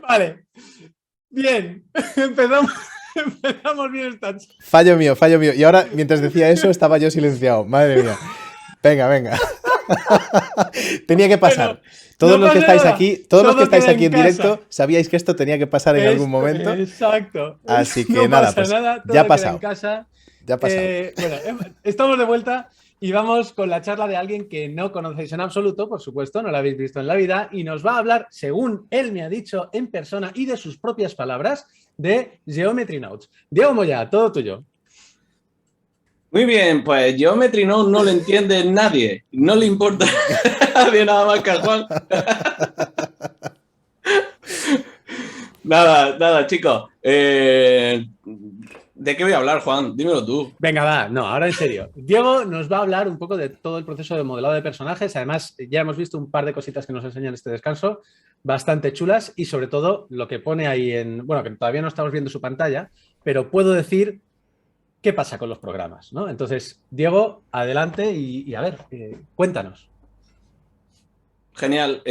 Vale. Bien. Empezamos bien esta charla. Fallo mío, fallo mío. Y ahora, mientras decía eso, estaba yo silenciado. Madre mía. Venga, venga. Tenía que Bueno, pasar. Todos no los que pasa estáis nada. aquí, todos los que Todo estáis queda aquí en en casa. directo, sabíais que esto tenía que pasar en algún momento. Exacto. Así que No nada, pasa pues nada. ya ha Todo queda en pasado. casa. Ya ha pasado. Bueno, estamos de vuelta y vamos con la charla de alguien que no conocéis en absoluto, por supuesto, no la habéis visto en la vida, y nos va a hablar, según él me ha dicho en persona y de sus propias palabras, de Geometry Notes. Diego Moya, todo tuyo. Muy bien, pues Geometry no lo entiende nadie. No le importa a nadie nada más que a Juan. Nada, chicos. ¿De qué voy a hablar, Juan? Dímelo tú. Venga, va, no, ahora en serio. Diego nos va a hablar un poco de todo el proceso de modelado de personajes. Además, ya hemos visto un par de cositas que nos enseñan este descanso, bastante chulas, y sobre todo lo que pone ahí en, bueno, que todavía no estamos viendo su pantalla, pero puedo decir qué pasa con los programas, ¿no? Entonces, Diego, adelante y a ver, cuéntanos. Genial.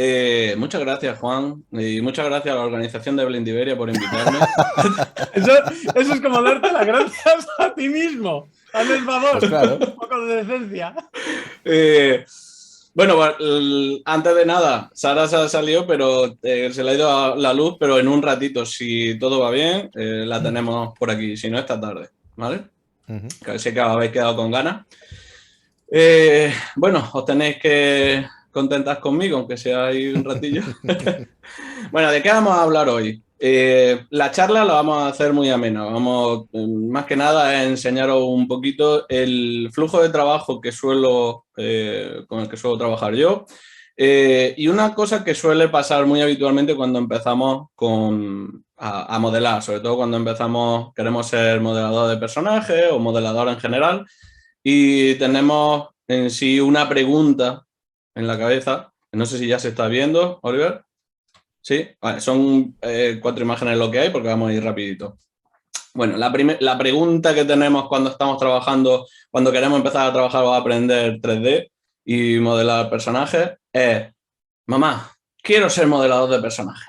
Muchas gracias, Juan. Y muchas gracias a la organización de Blendiveria por invitarme. Eso es como darte las gracias a ti mismo. Hazme el favor, Pues claro. un poco de decencia. Bueno, antes de nada, Sara se ha salido, pero se le ha ido la luz, pero en un ratito, si todo va bien, la tenemos por aquí, si no, esta tarde, ¿vale? Que sé que habéis quedado con ganas. Bueno, os tenéis que contentar conmigo, aunque sea ahí un ratillo. Bueno, ¿de qué vamos a hablar hoy? La charla la vamos a hacer muy amena. Vamos, más que nada, a enseñaros un poquito el flujo de trabajo que con el que suelo trabajar yo. Y una cosa que suele pasar muy habitualmente cuando empezamos a modelar, sobre todo cuando queremos ser modelador de personajes o modelador en general, y tenemos en sí una pregunta en la cabeza. No sé si ya se está viendo, Oliver. Sí, vale, son 4 imágenes lo que hay porque vamos a ir rapidito. Bueno, la pregunta que tenemos cuando estamos trabajando, cuando queremos empezar a trabajar o a aprender 3D y modelar personajes es: mamá, quiero ser modelador de personajes.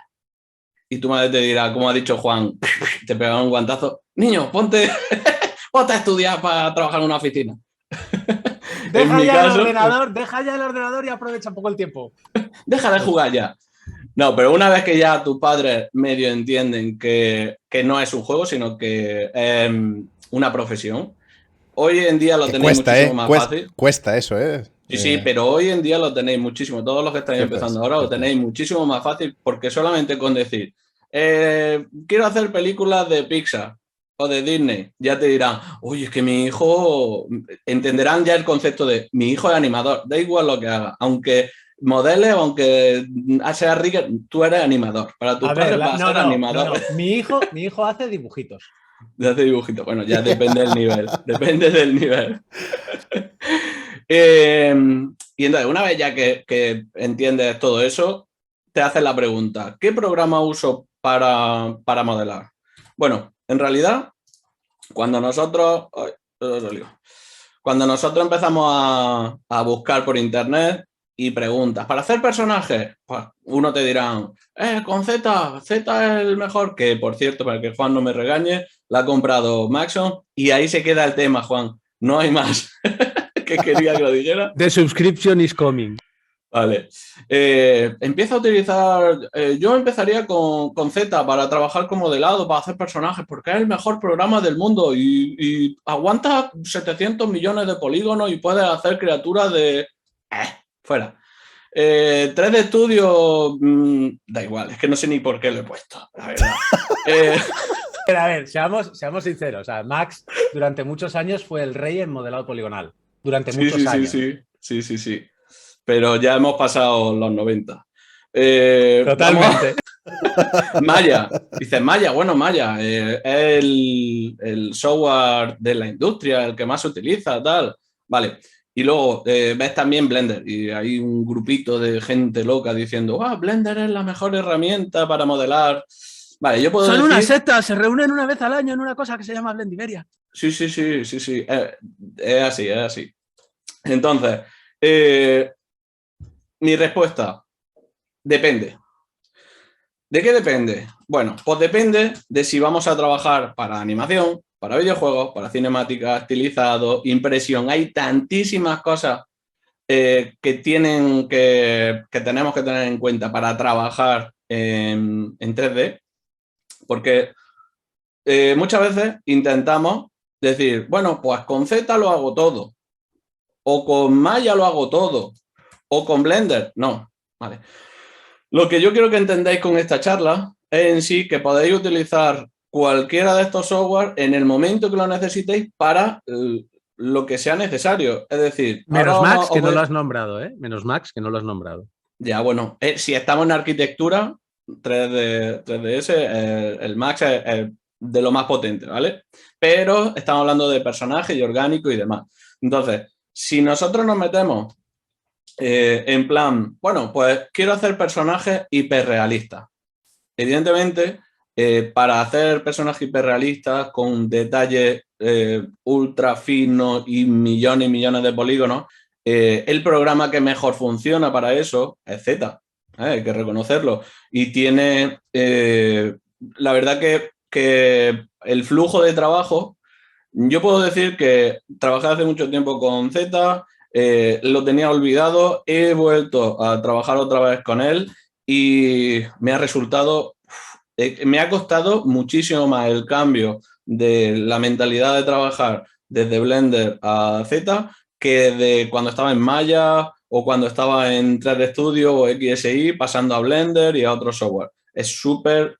Y tu madre te dirá, como ha dicho Juan, te pegará un guantazo: niño, ponte a estudiar para trabajar en una oficina. Deja ya el ordenador y aprovecha un poco el tiempo. Deja de jugar ya. No, pero una vez que ya tus padres medio entienden que no es un juego, sino que es una profesión, hoy en día lo Que tenéis cuesta, muchísimo más fácil. Cuesta eso, ¿eh? Sí, pero hoy en día lo tenéis muchísimo. Todos los que estáis Cierto empezando es, ahora lo cierto tenéis es. muchísimo más fácil, porque solamente con decir, quiero hacer películas de Pixar o de Disney, ya te dirán, oye, es que mi hijo, entenderán ya el concepto de mi hijo es animador, da igual lo que haga, aunque modele o aunque sea rigger, tú eres animador. Para tus A ver, padres va a ser animador. no. Mi hijo hace dibujitos. De hacer dibujitos. Bueno, ya depende del nivel. Depende del nivel. Y entonces, una vez ya que entiendes todo eso, te haces la pregunta: ¿qué programa uso para modelar? Bueno, en realidad, cuando nosotros... ay, cuando nosotros empezamos a buscar por internet y preguntas, ¿para hacer personajes? Pues uno te dirán, con Z es el mejor, que por cierto, para que Juan no me regañe, la ha comprado Maxon, y ahí se queda el tema, Juan. No hay más. Que quería que lo dijera. The subscription is coming. Vale. Empieza a utilizar... yo empezaría con Z para trabajar como modelado, para hacer personajes, porque es el mejor programa del mundo y aguanta 700 millones de polígonos y puedes hacer criaturas de... fuera. 3D Studio... da igual, es que no sé ni por qué lo he puesto, la verdad. A ver, seamos sinceros. O sea, Max durante muchos años fue el rey en modelado poligonal. Durante muchos años. Sí. Pero ya hemos pasado los 90. Totalmente. Maya. Dices Maya, bueno, Maya, es el software de la industria, el que más se utiliza, tal. Vale. Y luego ves también Blender y hay un grupito de gente loca diciendo, Blender es la mejor herramienta para modelar. Vale, yo puedo Son decir... una secta, se reúnen una vez al año en una cosa que se llama Blendiveria. Sí. Es así. Entonces, mi respuesta: depende. ¿De qué depende? Bueno, pues depende de si vamos a trabajar para animación, para videojuegos, para cinemática, estilizado, impresión. Hay tantísimas cosas que tenemos que tener en cuenta para trabajar en 3D, porque muchas veces intentamos decir, bueno, pues con Z lo hago todo, o con Maya lo hago todo, o con Blender. No, vale. Lo que yo quiero que entendáis con esta charla es en sí que podéis utilizar cualquiera de estos software en el momento que lo necesitéis para lo que sea necesario. Es decir, Menos Max, que no lo has nombrado, ¿eh? Menos Max, que no lo has nombrado. Ya, bueno, si estamos en arquitectura 3DS, el Max es de lo más potente, ¿vale? Pero estamos hablando de personajes y orgánico y demás. Entonces, si nosotros nos metemos en plan, bueno, pues quiero hacer personajes hiperrealistas. Evidentemente, para hacer personajes hiperrealistas con detalles ultra finos y millones de polígonos, el programa que mejor funciona para eso es Z, hay que reconocerlo. Y tiene, la verdad que el flujo de trabajo, yo puedo decir que trabajé hace mucho tiempo con Z, lo tenía olvidado, he vuelto a trabajar otra vez con él y me ha resultado, me ha costado muchísimo más el cambio de la mentalidad de trabajar desde Blender a Z que de cuando estaba en Maya o cuando estaba en 3D Studio o XSI pasando a Blender y a otro software. Es súper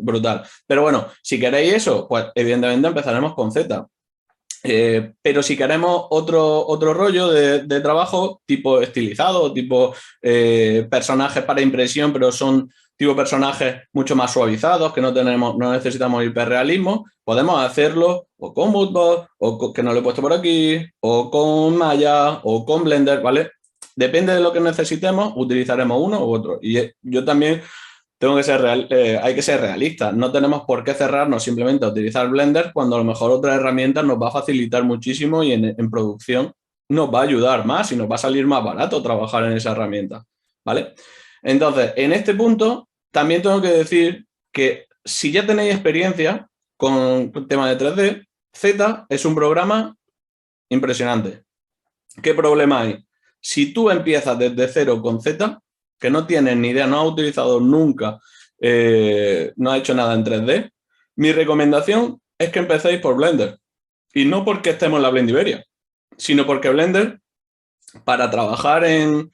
brutal. Pero bueno, si queréis eso, pues evidentemente empezaremos con Z. Pero si queremos otro rollo de trabajo, tipo estilizado, tipo personajes para impresión, pero son tipo personajes mucho más suavizados, que no necesitamos hiperrealismo, podemos hacerlo o con Moodbot, que no lo he puesto por aquí, o con Maya, o con Blender, ¿vale? Depende de lo que necesitemos, utilizaremos uno u otro. Y yo también tengo que ser hay que ser realistas. No tenemos por qué cerrarnos simplemente a utilizar Blender cuando a lo mejor otra herramienta nos va a facilitar muchísimo y en producción nos va a ayudar más y nos va a salir más barato trabajar en esa herramienta, ¿vale? Entonces, en este punto también tengo que decir que si ya tenéis experiencia con el tema de 3D, Z es un programa impresionante. ¿Qué problema hay? Si tú empiezas desde cero con Z, que no tienes ni idea, no has utilizado nunca, no has hecho nada en 3D, mi recomendación es que empecéis por Blender. Y no porque estemos en la Blendiveria, sino porque Blender, para trabajar en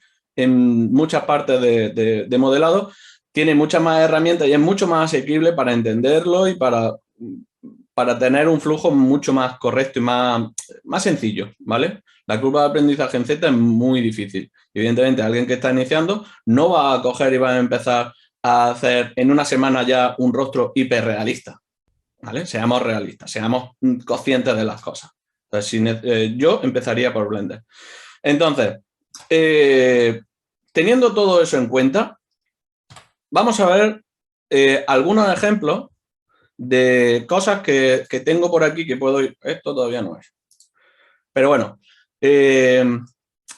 muchas partes de modelado, tiene muchas más herramientas y es mucho más asequible para entenderlo y para tener un flujo mucho más correcto y más sencillo, ¿vale? La curva de aprendizaje en Z es muy difícil. Evidentemente, alguien que está iniciando no va a coger y va a empezar a hacer en una semana ya un rostro hiperrealista, ¿vale? Seamos realistas, seamos conscientes de las cosas. Entonces, yo empezaría por Blender. Entonces, teniendo todo eso en cuenta, vamos a ver algunos ejemplos de cosas que tengo por aquí que puedo ir. Esto todavía no es. Pero bueno,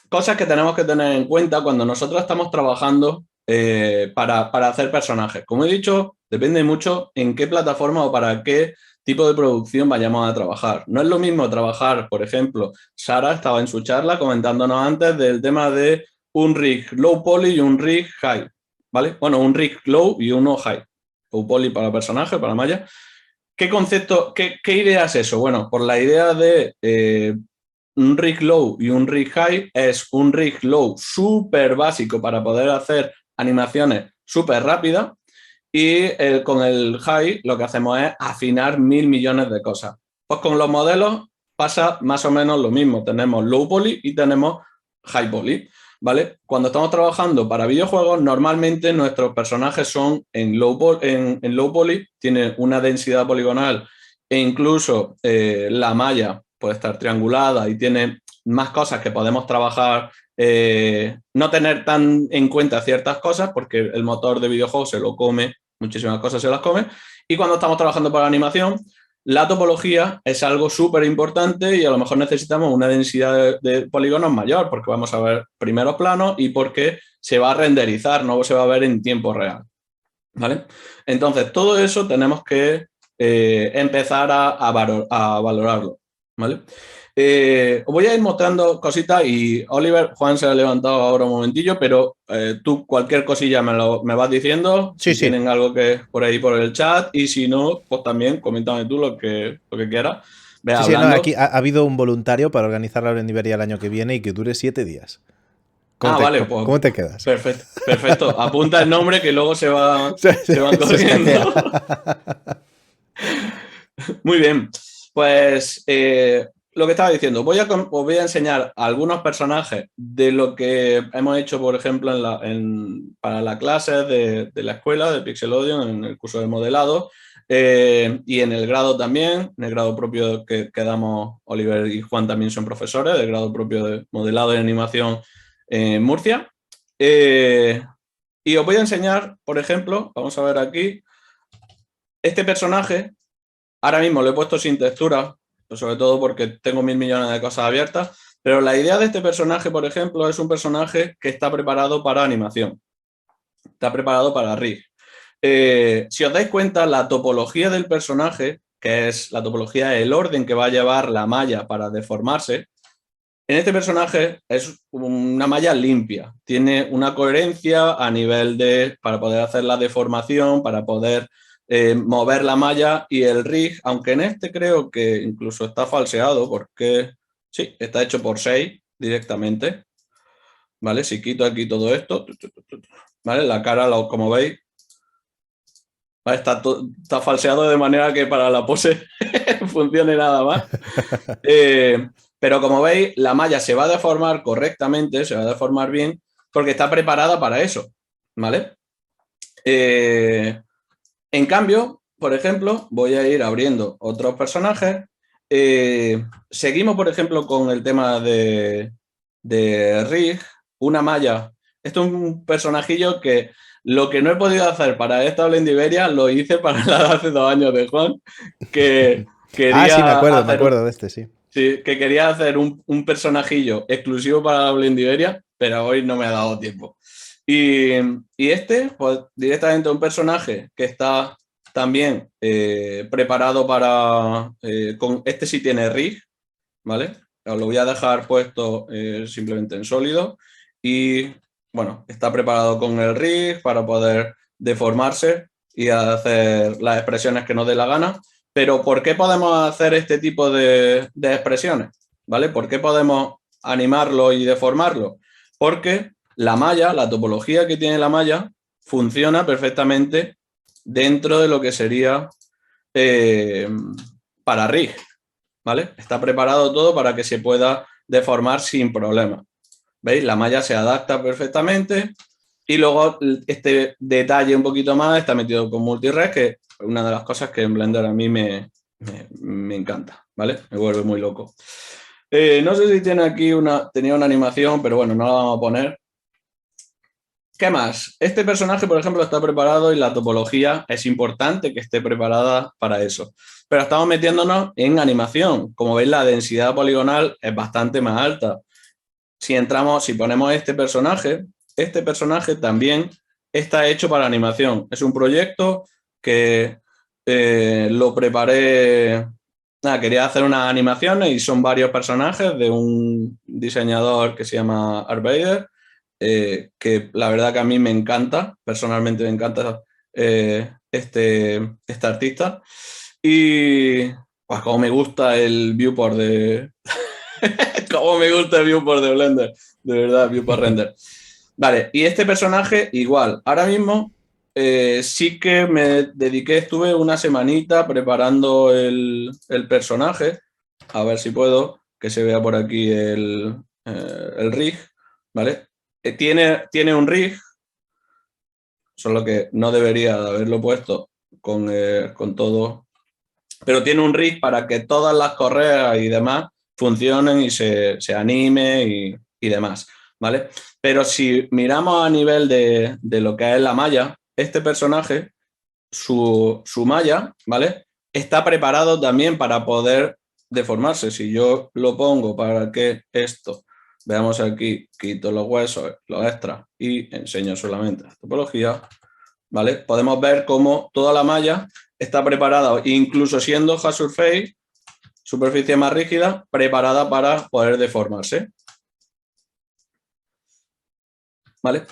cosas que tenemos que tener en cuenta cuando nosotros estamos trabajando para hacer personajes. Como he dicho, depende mucho en qué plataforma o para qué tipo de producción vayamos a trabajar. No es lo mismo trabajar, por ejemplo, Sara estaba en su charla comentándonos antes del tema de un rig low poly y un rig high, ¿vale? Bueno, un rig low y uno high. Low poly para personaje, para Maya. ¿Qué concepto, qué idea es eso? Bueno, por la idea de un rig low y un rig high es un rig low súper básico para poder hacer animaciones súper rápidas y con el high lo que hacemos es afinar 1.000 millones de cosas. Pues con los modelos pasa más o menos lo mismo. Tenemos low poly y tenemos high poly, ¿vale? Cuando estamos trabajando para videojuegos, normalmente nuestros personajes son en low poly, tienen una densidad poligonal e incluso la malla puede estar triangulada y tiene más cosas que podemos trabajar, no tener tan en cuenta ciertas cosas porque el motor de videojuegos se lo come, muchísimas cosas se las come. Y cuando estamos trabajando para animación, la topología es algo súper importante y a lo mejor necesitamos una densidad de polígonos mayor porque vamos a ver primeros planos y porque se va a renderizar, no se va a ver en tiempo real. ¿vale? Entonces, todo eso tenemos que empezar a valorarlo, ¿vale? Os voy a ir mostrando cositas y Oliver, Juan se ha levantado ahora un momentillo, pero tú cualquier cosilla me vas diciendo, Sí, si sí. tienen algo que por ahí por el chat, y si no, pues también coméntame tú lo que quieras. Ve Sí, sí, no, hablando. aquí ha habido un voluntario para organizar la Blendiveria el año que viene y que dure 7 días. Ah, vale, pues ¿Cómo te quedas? perfecto, perfecto. Apunta el nombre que luego se van Se escaquea. corriendo. Muy bien, pues lo que estaba diciendo, os voy a enseñar algunos personajes de lo que hemos hecho, por ejemplo, para la clase de la escuela de Pixelodion, en el curso de modelado, y en el grado también, en el grado propio que damos, Oliver y Juan también son profesores del grado propio de modelado y animación en Murcia. Y os voy a enseñar, por ejemplo, vamos a ver aquí, este personaje. Ahora mismo lo he puesto sin textura, pues sobre todo porque tengo 1000 millones de cosas abiertas, pero la idea de este personaje, por ejemplo, es un personaje que está preparado para animación, está preparado para rig. Si os dais cuenta, la topología del personaje, que es la topología, el orden que va a llevar la malla para deformarse, en este personaje es una malla limpia, tiene una coherencia a nivel para poder hacer la deformación, para poder mover la malla, y el rig, aunque en este creo que incluso está falseado porque sí, está hecho por 6 directamente, ¿vale? Si quito aquí todo esto, ¿vale? La cara, como veis, ¿vale? Está falseado de manera que para la pose funcione nada más. Pero como veis, la malla se va a deformar correctamente, se va a deformar bien, porque está preparada para eso, ¿vale? En cambio, por ejemplo, voy a ir abriendo otros personajes. Seguimos, por ejemplo, con el tema de Rig, una malla. Esto es un personajillo que lo que no he podido hacer para esta Blendiveria lo hice para la de hace 2 años de Juan, que Ah, sí, quería me hacer acuerdo de este, sí. sí, que quería hacer un personajillo exclusivo para la Blendiveria, pero hoy no me ha dado tiempo. Y este, pues directamente un personaje que está también preparado para... este sí tiene rig, ¿vale? Os lo voy a dejar puesto simplemente en sólido. Y bueno, está preparado con el rig para poder deformarse y hacer las expresiones que nos dé la gana. Pero ¿por qué podemos hacer este tipo de expresiones? ¿Vale? ¿Por qué podemos animarlo y deformarlo? Porque la malla, la topología que tiene la malla, funciona perfectamente dentro de lo que sería para rig, ¿vale? Está preparado todo para que se pueda deformar sin problema. ¿Veis? La malla se adapta perfectamente. Y luego este detalle un poquito más está metido con multired, que es una de las cosas que en Blender a mí me encanta, ¿vale? Me vuelve muy loco. No sé si tenía una animación, pero bueno, no la vamos a poner. ¿Qué más? Este personaje, por ejemplo, está preparado y la topología es importante que esté preparada para eso. Pero estamos metiéndonos en animación. Como veis, la densidad poligonal es bastante más alta. Si ponemos este personaje también está hecho para animación. Es un proyecto que lo preparé. Nada, quería hacer unas animaciones y son varios personajes de un diseñador que se llama Art Vader, que la verdad que a mí me encanta, personalmente me encanta este artista. Y pues como me gusta el viewport de, cómo me gusta el viewport de Blender, de verdad, viewport render. Vale, y este personaje igual. Ahora mismo sí que estuve una semanita preparando el personaje. A ver si puedo, que se vea por aquí el rig, ¿vale? Tiene un rig, solo que no debería de haberlo puesto con todo, pero tiene un rig para que todas las correas y demás funcionen y se anime y demás, ¿vale? Pero si miramos a nivel de lo que es la malla, este personaje, su malla, ¿vale? Está preparado también para poder deformarse. Si yo lo pongo para que esto, veamos aquí, quito los huesos, los extras y enseño solamente la topología, ¿vale? Podemos ver cómo toda la malla está preparada, incluso siendo hard surface, superficie más rígida, preparada para poder deformarse. ¿Vale?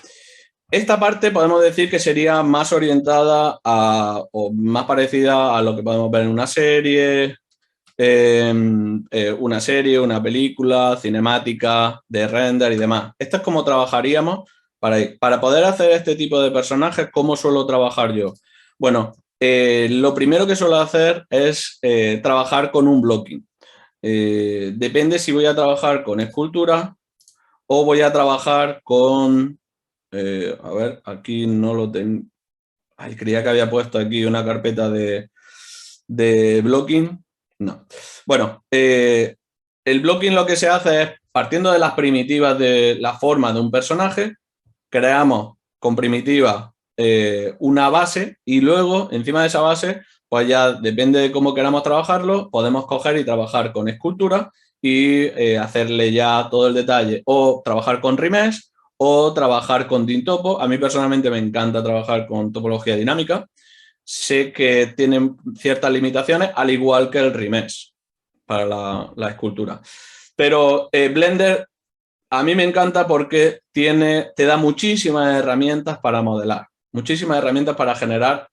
Esta parte podemos decir que sería más orientada o más parecida a lo que podemos ver en una serie, una película, cinemática, de render y demás. Esto es como trabajaríamos para poder hacer este tipo de personajes. ¿Cómo suelo trabajar yo? Bueno, lo primero que suelo hacer es trabajar con un blocking. Depende si voy a trabajar con escultura o voy a trabajar con... a ver, aquí no lo tengo. Ay, creía que había puesto aquí una carpeta de blocking. No. Bueno, el blocking lo que se hace es, partiendo de las primitivas de la forma de un personaje, creamos con primitiva una base y luego, encima de esa base, pues ya depende de cómo queramos trabajarlo, podemos coger y trabajar con escultura y hacerle ya todo el detalle, o trabajar con remesh o trabajar con Dintopo. A mí personalmente me encanta trabajar con topología dinámica. Sé que tienen ciertas limitaciones, al igual que el remesh para la escultura. Pero Blender a mí me encanta porque te da muchísimas herramientas para modelar, muchísimas herramientas para generar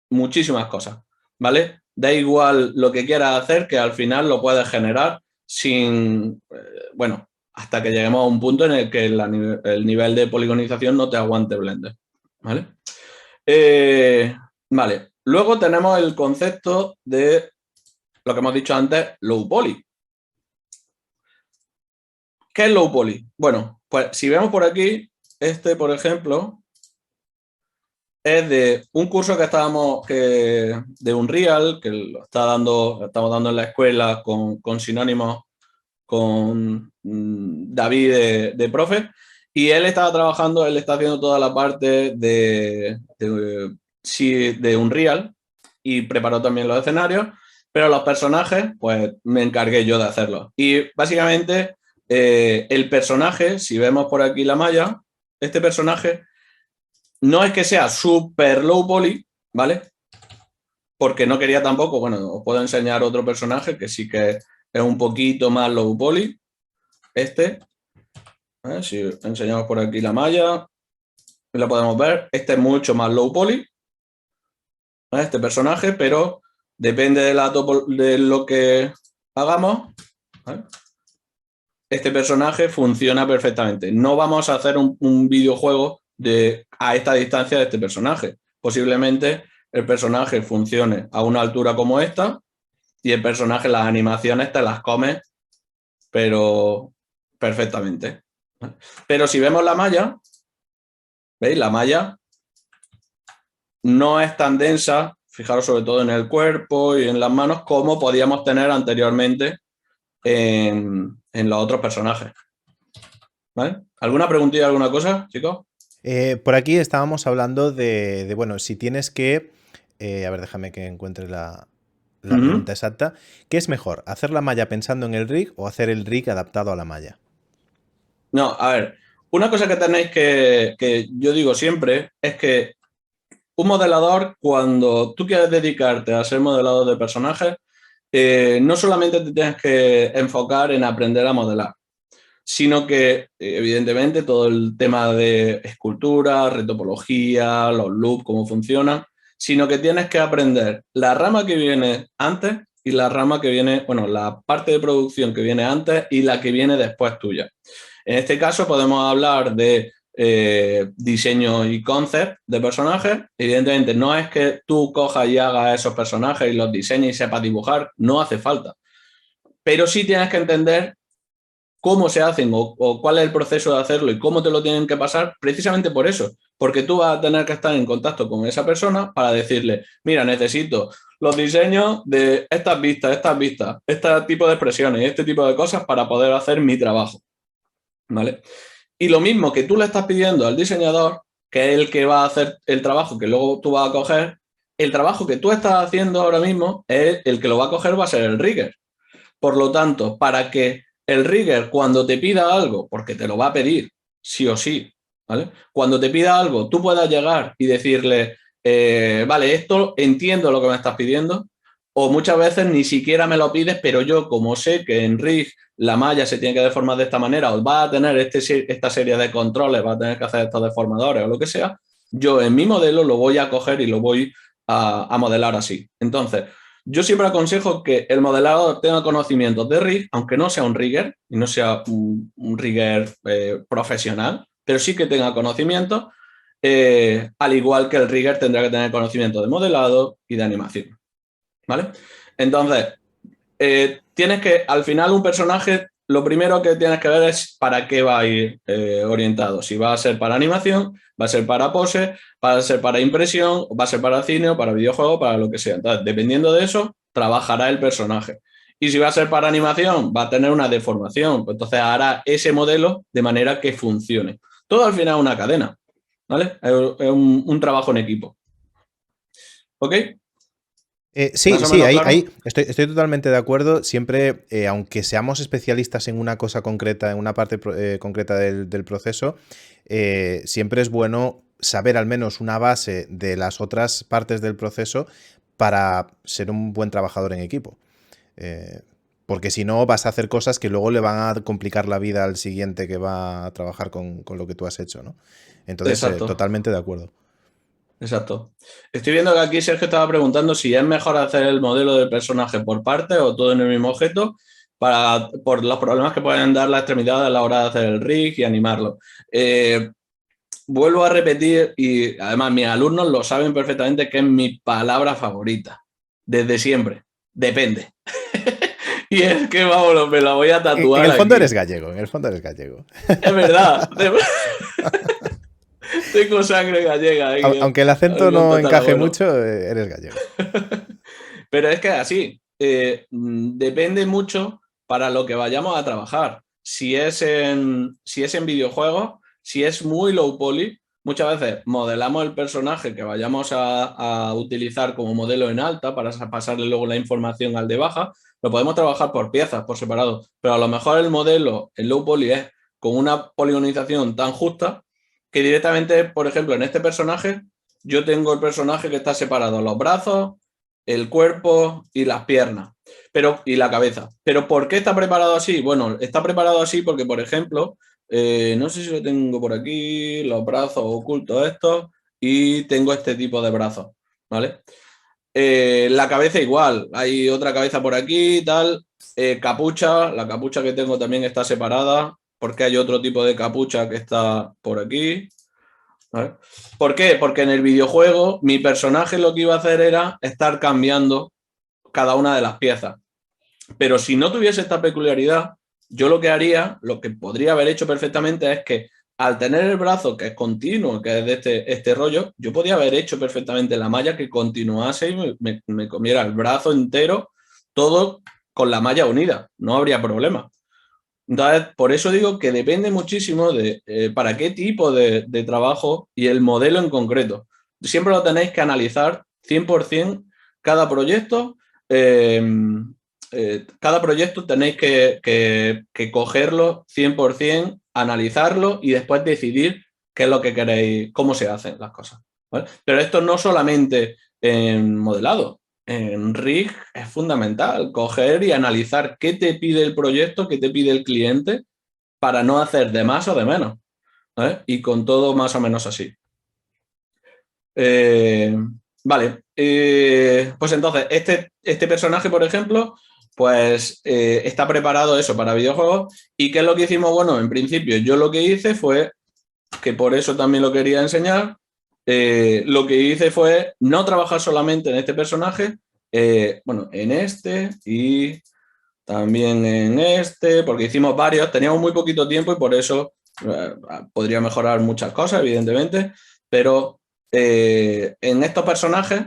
muchísimas cosas, ¿vale? Da igual lo que quieras hacer, que al final lo puedes generar sin, bueno, hasta que lleguemos a un punto en el que el nivel de poligonización no te aguante Blender, ¿vale? Vale, luego tenemos el concepto de lo que hemos dicho antes, low poly. ¿Qué es low poly? Bueno, pues si vemos por aquí, por ejemplo, es de un curso que de Unreal, que lo estamos dando en la escuela con sinónimos con David de profe, y él está haciendo toda la parte de Unreal y preparó también los escenarios, pero los personajes, pues me encargué yo de hacerlos. Y básicamente el personaje, si vemos por aquí la malla, este personaje no es que sea súper low poly, ¿vale? Porque no quería tampoco, bueno, os puedo enseñar otro personaje que sí que es un poquito más low poly. Si enseñamos por aquí la malla, la podemos ver. Este es mucho más low poly, este personaje, pero depende de lo que hagamos, ¿vale? Este personaje funciona perfectamente. No vamos a hacer un videojuego a esta distancia de este personaje. Posiblemente el personaje funcione a una altura como esta y el personaje, las animaciones te las come, pero perfectamente. Pero si vemos la malla, ¿veis? La malla no es tan densa, fijaros sobre todo en el cuerpo y en las manos, como podíamos tener anteriormente en los otros personajes. ¿Vale? ¿Alguna preguntilla, alguna cosa, chicos? Por aquí estábamos hablando de bueno, si tienes que... a ver, déjame que encuentre la pregunta exacta. ¿Qué es mejor? ¿Hacer la malla pensando en el rig o hacer el rig adaptado a la malla? No, a ver, una cosa que tenéis que yo digo siempre es que un modelador, cuando tú quieres dedicarte a ser modelador de personajes, no solamente te tienes que enfocar en aprender a modelar, sino que, evidentemente, todo el tema de escultura, retopología, los loops, cómo funcionan, sino que tienes que aprender la rama que viene antes y la rama que viene, bueno, la parte de producción que viene antes y la que viene después tuya. En este caso podemos hablar de diseño y concept de personajes. Evidentemente no es que tú cojas y hagas esos personajes y los diseñes y sepas dibujar, no hace falta. Pero sí tienes que entender cómo se hacen o cuál es el proceso de hacerlo y cómo te lo tienen que pasar, precisamente por eso, porque tú vas a tener que estar en contacto con esa persona para decirle, mira, necesito los diseños de estas vistas, este tipo de expresiones y este tipo de cosas para poder hacer mi trabajo, ¿vale? Y lo mismo que tú le estás pidiendo al diseñador, que es el que va a hacer el trabajo que luego tú vas a coger, el trabajo que tú estás haciendo ahora mismo, el que lo va a coger va a ser el rigger. Por lo tanto, para que el rigger, cuando te pida algo, porque te lo va a pedir, sí o sí, ¿vale? Cuando te pida algo, tú puedas llegar y decirle, vale, esto entiendo lo que me estás pidiendo, o muchas veces ni siquiera me lo pides, pero yo como sé que en rig la malla se tiene que deformar de esta manera, o va a tener esta serie de controles, va a tener que hacer estos deformadores o lo que sea, yo en mi modelo lo voy a coger y lo voy a modelar así. Entonces, yo siempre aconsejo que el modelador tenga conocimientos de rig, aunque no sea un rigger, y no sea un rigger profesional, pero sí que tenga conocimientos, al igual que el rigger tendrá que tener conocimiento de modelado y de animación. ¿Vale? Entonces, tienes que, al final, un personaje, lo primero que tienes que ver es para qué va a ir orientado. Si va a ser para animación, va a ser para pose, va a ser para impresión, va a ser para cine o para videojuego, para lo que sea. Entonces, dependiendo de eso, trabajará el personaje. Y si va a ser para animación, va a tener una deformación. Pues entonces hará ese modelo de manera que funcione. Todo al final es una cadena, ¿vale? Es un trabajo en equipo. ¿Ok? Sí, ahí estoy totalmente de acuerdo. Siempre, aunque seamos especialistas en una cosa concreta, en una parte concreta del proceso, siempre es bueno saber al menos una base de las otras partes del proceso para ser un buen trabajador en equipo. Porque si no, vas a hacer cosas que luego le van a complicar la vida al siguiente que va a trabajar con lo que tú has hecho, ¿no? Entonces, totalmente de acuerdo. Exacto. Estoy viendo que aquí Sergio estaba preguntando si es mejor hacer el modelo del personaje por partes o todo en el mismo objeto por los problemas que pueden dar las extremidades a la hora de hacer el rig y animarlo. Vuelvo a repetir, y además mis alumnos lo saben perfectamente, que es mi palabra favorita, desde siempre. Depende. Y es que, vamos, me la voy a tatuar. En el fondo eres gallego, en el fondo eres gallego. Es verdad. Tengo sangre gallega. Aunque el acento no encaje mucho, eres gallego. Pero es que así, depende mucho para lo que vayamos a trabajar. Si es en videojuegos, si es muy low poly, muchas veces modelamos el personaje que vayamos a utilizar como modelo en alta para pasarle luego la información al de baja. Lo podemos trabajar por piezas, por separado, pero a lo mejor el modelo en low poly es con una poligonización tan justa que directamente, por ejemplo, en este personaje, yo tengo el personaje que está separado, los brazos, el cuerpo y las piernas, y la cabeza. ¿Pero por qué está preparado así? Bueno, está preparado así porque, por ejemplo, no sé si lo tengo por aquí, los brazos ocultos estos, y tengo este tipo de brazos, ¿vale? La cabeza igual, hay otra cabeza por aquí, tal, capucha, la capucha que tengo también está separada, porque hay otro tipo de capucha que está por aquí, ¿vale? ¿Por qué? Porque en el videojuego mi personaje lo que iba a hacer era estar cambiando cada una de las piezas. Pero si no tuviese esta peculiaridad, yo lo que haría, lo que podría haber hecho perfectamente es que al tener el brazo que es continuo, que es de este rollo, yo podía haber hecho perfectamente la malla que continuase y me comiera el brazo entero, todo con la malla unida, no habría problema. Entonces, por eso digo que depende muchísimo de para qué tipo de trabajo y el modelo en concreto. Siempre lo tenéis que analizar 100% cada proyecto. Cada proyecto tenéis que cogerlo 100%, analizarlo y después decidir qué es lo que queréis, cómo se hacen las cosas, ¿vale? Pero esto no solamente en modelado. En rig es fundamental coger y analizar qué te pide el proyecto, qué te pide el cliente para no hacer de más o de menos, ¿vale? Y con todo más o menos así. Vale, pues entonces este personaje, por ejemplo, pues está preparado eso para videojuegos. ¿Y qué es lo que hicimos? Bueno, en principio yo lo que hice fue, que por eso también lo quería enseñar, lo que hice fue no trabajar solamente en este personaje, bueno, en este y también en este, porque hicimos varios, teníamos muy poquito tiempo y por eso podría mejorar muchas cosas, evidentemente, pero en estos personajes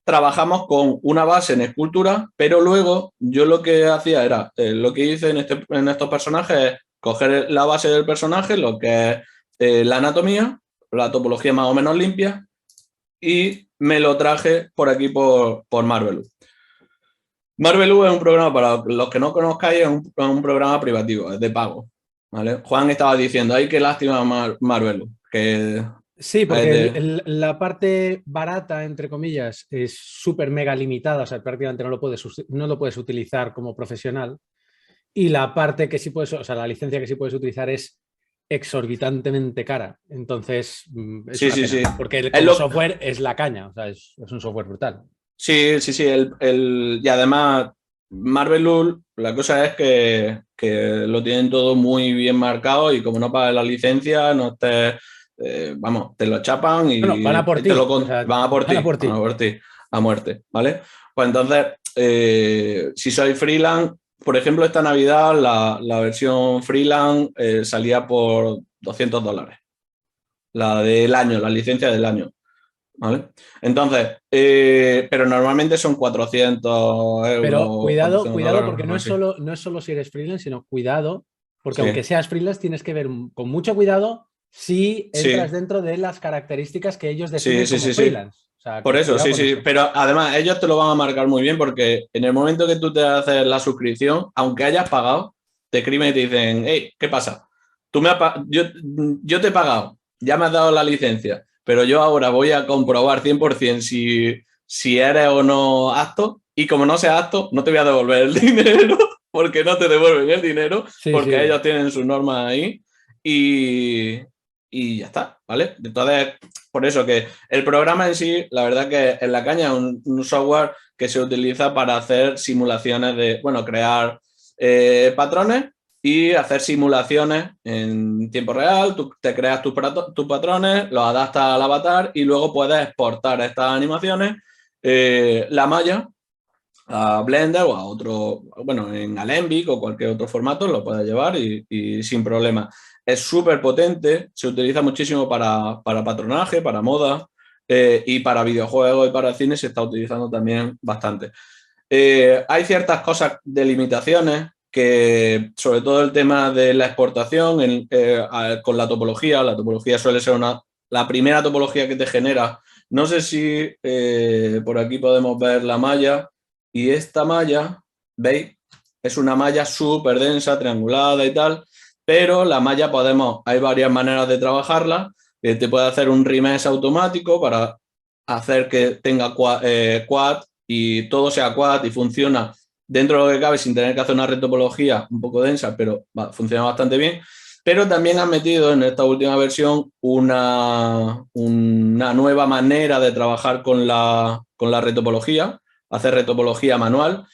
trabajamos con una base en escultura, pero luego yo lo que hacía era, lo que hice en estos personajes es coger la base del personaje, lo que es la anatomía, la topología más o menos limpia, y me lo traje por aquí por Marvelous. Marvelous es un programa, para los que no conozcáis, es un programa privativo, es de pago, ¿vale? Juan estaba diciendo, ay, qué lástima Marvelous, que Sí, porque la parte barata, entre comillas, es súper mega limitada, o sea, prácticamente no lo puedes utilizar como profesional. Y la parte que sí puedes, o sea, la licencia que sí puedes utilizar es exorbitantemente cara. Entonces, es Sí, una sí, pena, sí. porque Es como lo, software es la caña, o sea, es un software brutal. Sí, sí, sí. Y además, Marvelous, la cosa es que lo tienen todo muy bien marcado y como no pagas la licencia, no te, vamos, te lo chapan Bueno, van a y por te ti, o sea, van a por van a ti. por ti, a muerte, ¿vale? Pues entonces, si soy freelance, por ejemplo, esta Navidad la versión freelance salía por $200, la del año, la licencia del año. ¿Vale? Entonces, pero normalmente son 400 Pero euros, cuidado, 400 cuidado, dólares, porque algo así. no es solo si eres freelance, sino cuidado, porque Sí, aunque seas freelance, tienes que ver con mucho cuidado si entras sí, dentro de las características que ellos sí, definen sí, como sí, sí. freelance. O sea, Por que eso, cuidado sí, con sí. eso. Pero además, ellos te lo van a marcar muy bien porque en el momento que tú te haces la suscripción, aunque hayas pagado, te escriben y te dicen, hey, ¿qué pasa? Yo te he pagado, ya me has dado la licencia, pero yo ahora voy a comprobar 100% si eres o no apto, y como no seas apto, no te voy a devolver el dinero, porque no te devuelven el dinero, Sí, porque sí. ellos tienen sus normas ahí, y, y ya está, ¿vale? Entonces, por eso que el programa en sí, la verdad que en la caña es un software que se utiliza para hacer simulaciones de, bueno, crear patrones y hacer simulaciones en tiempo real. Tú te creas tus patrones, los adaptas al avatar y luego puedes exportar estas animaciones, la malla, a Blender o a otro, bueno, en Alembic o cualquier otro formato lo puedes llevar y sin problema. Es súper potente, se utiliza muchísimo para patronaje, para moda y para videojuegos y para cine se está utilizando también bastante. Hay ciertas cosas de limitaciones que, sobre todo el tema de la exportación con la topología suele ser la primera topología que te genera. No sé si por aquí podemos ver la malla y esta malla, ¿veis? Es una malla súper densa, triangulada y tal, pero la malla hay varias maneras de trabajarla. Te puede hacer un remesh automático para hacer que tenga quad y todo sea quad y funciona dentro de lo que cabe sin tener que hacer una retopología un poco densa, pero funciona bastante bien. Pero también han metido en esta última versión una nueva manera de trabajar con la retopología, hacer retopología manual,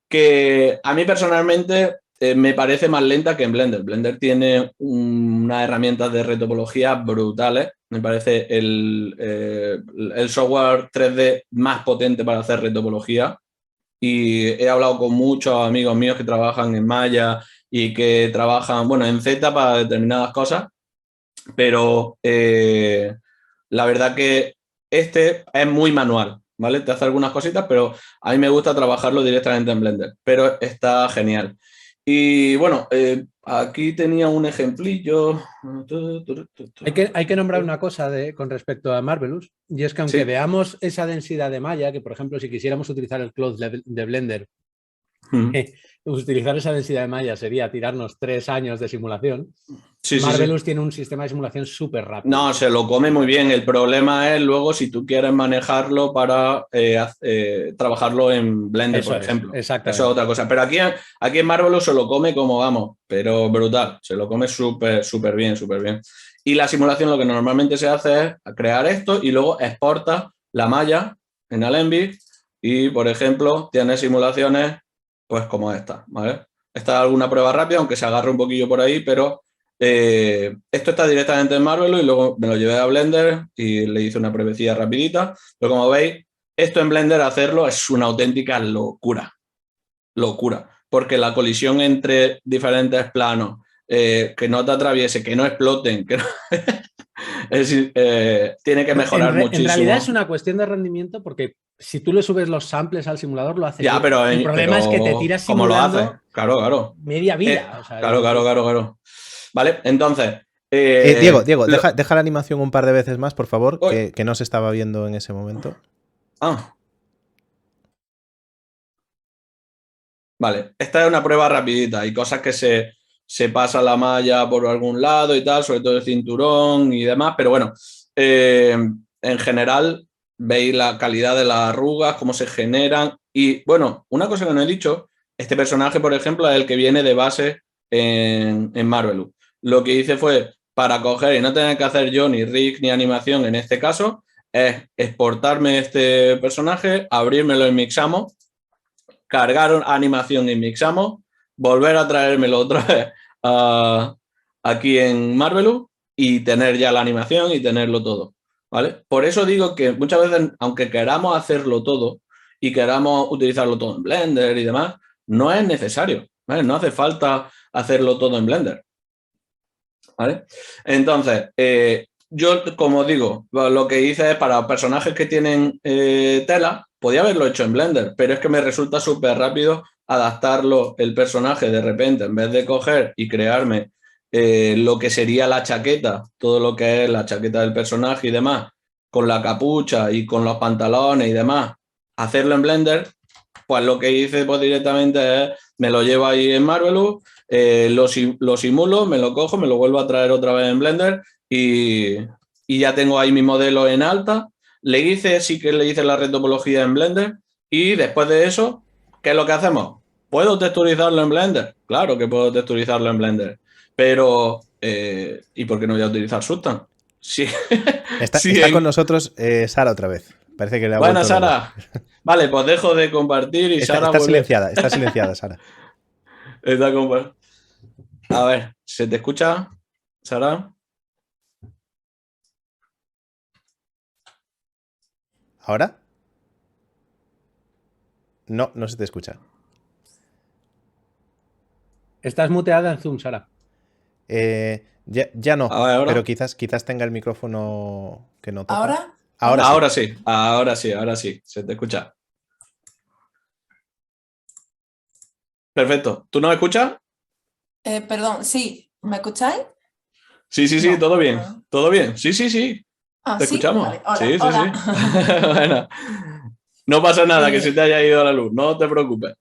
que a mí personalmente me parece más lenta que en Blender. Blender tiene unas herramientas de retopología brutales. Me parece el software 3D más potente para hacer retopología. Y he hablado con muchos amigos míos que trabajan en Maya y que trabajan, bueno, en Z para determinadas cosas, pero la verdad que este es muy manual, ¿vale? Te hace algunas cositas, pero a mí me gusta trabajarlo directamente en Blender, pero está genial. Y bueno, aquí tenía un ejemplillo. Hay que nombrar una cosa con respecto a Marvelous, y es que aunque Sí. veamos esa densidad de malla, que por ejemplo, si quisiéramos utilizar el cloud de Blender, utilizar esa densidad de malla sería tirarnos 3 años de simulación. Sí, sí, sí. Marvelous tiene un sistema de simulación súper rápido. No, se lo come muy bien. El problema es luego si tú quieres manejarlo para trabajarlo en Blender, Eso por es, ejemplo. Eso es exactamente. otra cosa. Pero aquí en Marvelous se lo come como vamos, pero brutal. Se lo come súper, súper bien, súper bien. Y la simulación lo que normalmente se hace es crear esto y luego exporta la malla en Alembic y, por ejemplo, tiene simulaciones pues como esta, ¿vale? Esta es alguna prueba rápida, aunque se agarre un poquillo por ahí, pero esto está directamente en Marvelous y luego me lo llevé a Blender y le hice una pruebecilla rapidita. Pero como veis, esto en Blender hacerlo es una auténtica locura. Locura. Porque la colisión entre diferentes planos, que no te atraviese, que no exploten, que no... tiene que mejorar En realidad es muchísimo. una cuestión de rendimiento porque si tú le subes los samples al simulador lo hace Ya, bien. El problema es que te pero tiras ¿cómo lo hace? simulando Claro, claro. media vida. O sea, Claro, claro, claro, claro. Vale, entonces, Diego, deja la animación un par de veces más, por favor, uy, que no se estaba viendo en ese momento. ah, vale, esta es una prueba rapidita. Hay cosas que se pasa la malla por algún lado y tal, sobre todo el cinturón y demás, pero bueno, en general veis la calidad de las arrugas, cómo se generan y bueno, una cosa que no he dicho, este personaje, por ejemplo, es el que viene de base en Marvelous. Lo que hice fue, para coger y no tener que hacer yo ni rig ni animación en este caso, es exportarme este personaje, abrírmelo en Mixamo, cargar animación en Mixamo, volver a traérmelo otra vez aquí en Marvelous y tener ya la animación y tenerlo todo, ¿vale? Por eso digo que muchas veces, aunque queramos hacerlo todo y queramos utilizarlo todo en Blender y demás, no es necesario, ¿vale? No hace falta hacerlo todo en Blender, ¿vale? Entonces, yo, como digo, lo que hice es para personajes que tienen tela, podía haberlo hecho en Blender, pero es que me resulta súper rápido adaptarlo el personaje de repente, en vez de coger y crearme lo que sería la chaqueta, todo lo que es la chaqueta del personaje y demás, con la capucha y con los pantalones y demás, hacerlo en Blender, pues lo que hice pues directamente es, me lo llevo ahí en Marvelous, lo simulo, me lo cojo, me lo vuelvo a traer otra vez en Blender y ya tengo ahí mi modelo en alta. Sí que le hice la retopología en Blender y después de eso, ¿qué es lo que hacemos? ¿Puedo texturizarlo en Blender? Claro que puedo texturizarlo en Blender, pero ¿y por qué no voy a utilizar Substance? Sí. Está con nosotros Sara otra vez. Parece que le ha Buena, vuelto loco. Sara. Vale, pues dejo de compartir y Sara vuelve. Está silenciada, Sara. A ver, ¿se te escucha, Sara? ¿Ahora? No, no se te escucha. Estás muteada en Zoom, Sara. Ya no, ¿Ahora? pero quizás tenga el micrófono que no toca. ¿Ahora? Ahora sí, se te escucha. Perfecto. ¿Tú no me escuchas? Perdón, sí. ¿Me escucháis? Sí, No. todo bien. ¿Todo bien? Sí. Ah, ¿Te ¿sí? escuchamos? Vale, hola, Sí. hola. Bueno, no pasa nada, que se te haya ido la luz, no te preocupes.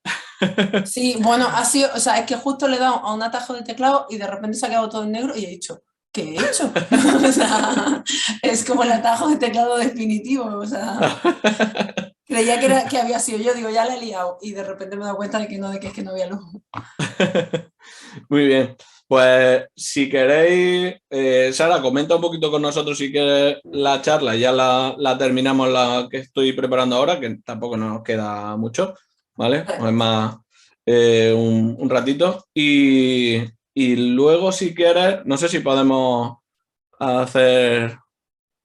Sí, bueno, ha sido, o sea, es que justo le he dado a un atajo de teclado y de repente se ha quedado todo en negro y he dicho, ¿qué he hecho? O sea, es como el atajo de teclado definitivo, o sea, creía que había sido yo, digo, ya la he liado y de repente me he dado cuenta de que es que no había luz. Muy bien. Pues si queréis, Sara, comenta un poquito con nosotros si quieres la charla, ya la terminamos la que estoy preparando ahora, que tampoco nos queda mucho, ¿vale? Vale. O es más un ratito. Y luego si quieres, no sé si podemos hacer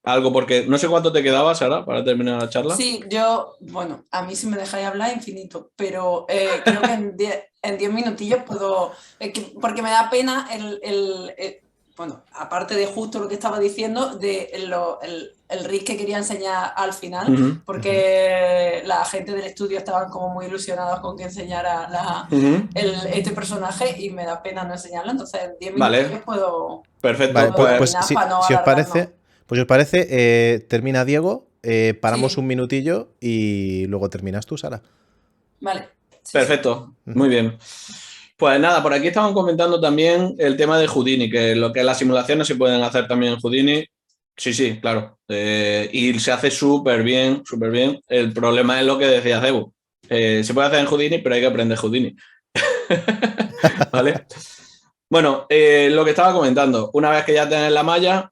algo, porque no sé cuánto te quedaba, Sara, para terminar la charla. Sí, yo, bueno, a mí si me dejáis hablar infinito, pero creo que en 10 minutillos puedo, porque me da pena bueno, aparte de justo lo que estaba diciendo, de el rig que quería enseñar al final, porque la gente del estudio estaban como muy ilusionados con que enseñara este personaje y me da pena no enseñarlo, entonces en 10 minutillos puedo... Perfecto. Vale, puedo pues terminar si os parece, termina Diego, paramos Sí. un minutillo y luego terminas tú, Sara. Vale. Sí, perfecto, muy bien. Pues nada, por aquí estaban comentando también el tema de Houdini, que lo que es las simulaciones se pueden hacer también en Houdini. Sí, claro. Y se hace súper bien, súper bien. El problema es lo que decía Zebu. Se puede hacer en Houdini, pero hay que aprender Houdini. ¿Vale? Bueno, lo que estaba comentando, una vez que ya tenés la malla,